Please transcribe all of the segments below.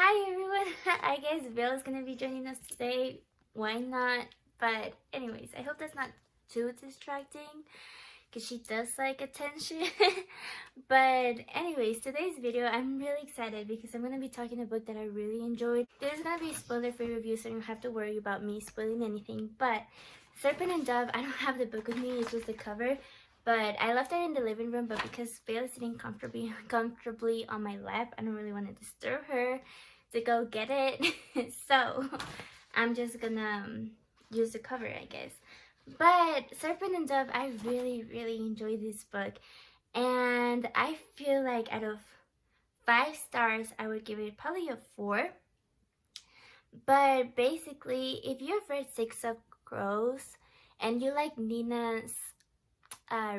Hi everyone! I guess Bill is gonna be joining us today. Why not? But anyways, I hope that's not too distracting because she does like attention. But anyways, today's video, I'm really excited because I'm gonna be talking a book that I really enjoyed. There's gonna be spoiler-free review, so you don't have to worry about me spoiling anything. But Serpent and Dove, I don't have the book with me, it's just the cover. But I left it in the living room, but because Belle is sitting comfortably on my lap, I don't really want to disturb her to go get it. So I'm just gonna use the cover, I guess. But Serpent and Dove, I really enjoyed this book, and I feel like out of 5 stars, I would give it probably a 4. But basically, if you've read Six of Crows and you like Nina's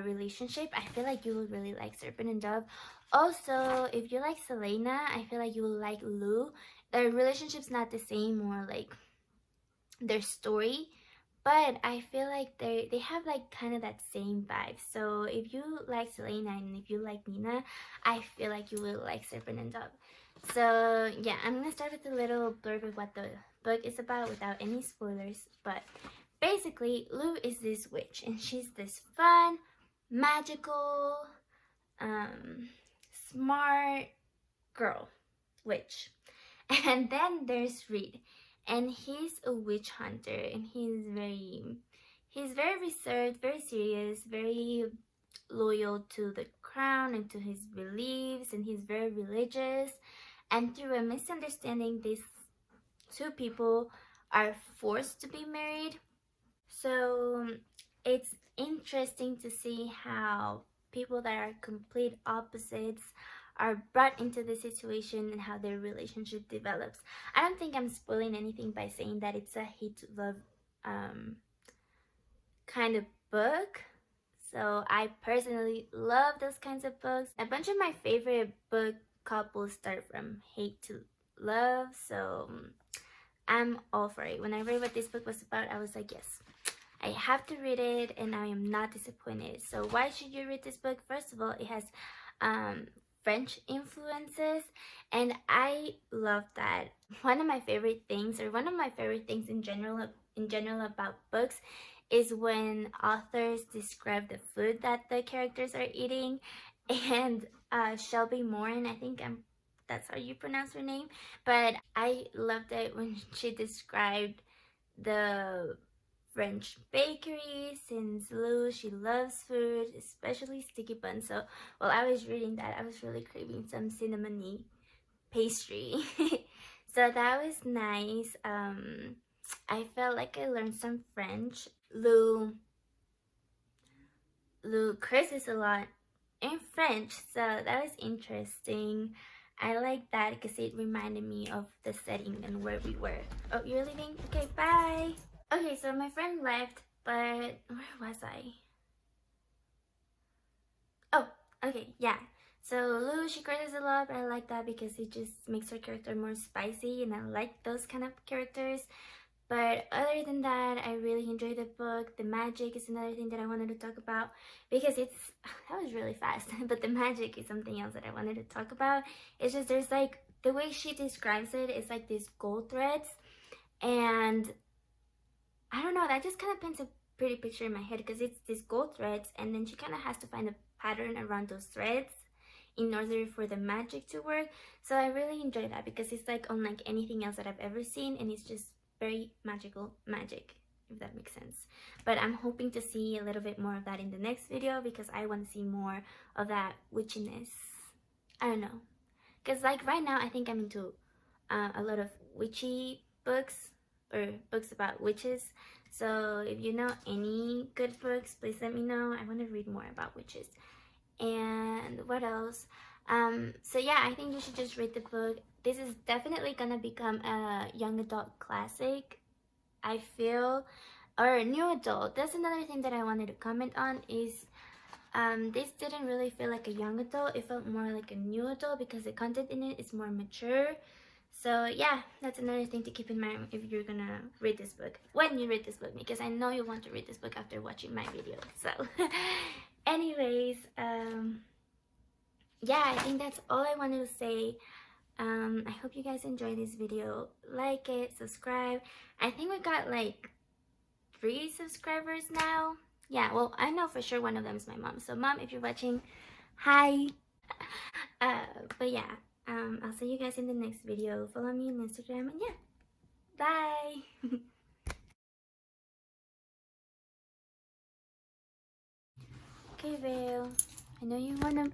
relationship, I feel like you will really like Serpent and Dove. Also, if you like Selena, I feel like you will like Lou. Their relationship's not the same, or like their story, but I feel like they have like kind of that same vibe. So if you like Selena and if you like Nina, I feel like you will like Serpent and Dove. So yeah, I'm gonna start with a little blurb of what the book is about without any spoilers. But basically, Lou is this witch, and she's this fun, magical, smart girl witch. And then there's Reed, and he's a witch hunter, and he's very reserved, very serious, very loyal to the crown and to his beliefs, and he's very religious. And through a misunderstanding, these two people are forced to be married. So it's interesting to see how people that are complete opposites are brought into the situation and how their relationship develops. I don't think I'm spoiling anything by saying that it's a hate-love kind of book. So I personally love those kinds of books. A bunch of my favorite book couples start from hate to love, so I'm all for it. When I read what this book was about, I was like, yes, I have to read it, and I am not disappointed. So why should you read this book? First of all, it has French influences, and I love that. One of my favorite things in general about books is when authors describe the food that the characters are eating. And Shelby Mahurin, I think that's how you pronounce her name, but I loved it when she described the French bakery, since Lou, she loves food, especially sticky buns. So while I was reading that, I was really craving some cinnamony pastry. So that was nice. I felt like I learned some French. Lou curses a lot in French, so that was interesting. I like that because it reminded me of the setting and where we were. Oh, you're leaving? Okay, bye. Okay, so my friend left, but where was I? Oh, okay, yeah. So Lou, she curses a lot, but I like that because it just makes her character more spicy, and I like those kind of characters. But other than that, I really enjoyed the book. The magic is another thing that I wanted to talk about because that was really fast. But the magic is something else that I wanted to talk about. It's just there's like, the way she describes it is like these gold threads, and I don't know, that just kind of paints a pretty picture in my head because it's these gold threads, and then she kind of has to find a pattern around those threads in order for the magic to work. So I really enjoy that because it's like unlike anything else that I've ever seen, and it's just very magical magic, if that makes sense. But I'm hoping to see a little bit more of that in the next video because I want to see more of that witchiness. I don't know, because like right now I think I'm into a lot of witchy books, or books about witches. So if you know any good books, please let me know. I want to read more about witches. And what else? So yeah, I think you should just read the book. This is definitely gonna become a young adult classic, I feel, or new adult. That's another thing that I wanted to comment on is this didn't really feel like a young adult. It felt more like a new adult because the content in it is more mature. So yeah, that's another thing to keep in mind if you're gonna read this book, when you read this book, because I know you want to read this book after watching my video. So anyways, yeah, I think that's all I wanted to say I hope you guys enjoy this video. Like it, subscribe. I think we got like 3 subscribers now. Yeah, well, I know for sure one of them is my mom. So mom, if you're watching, hi. But yeah, I'll see you guys in the next video. Follow me on Instagram, and yeah, bye. Okay, Vale, I know you wanna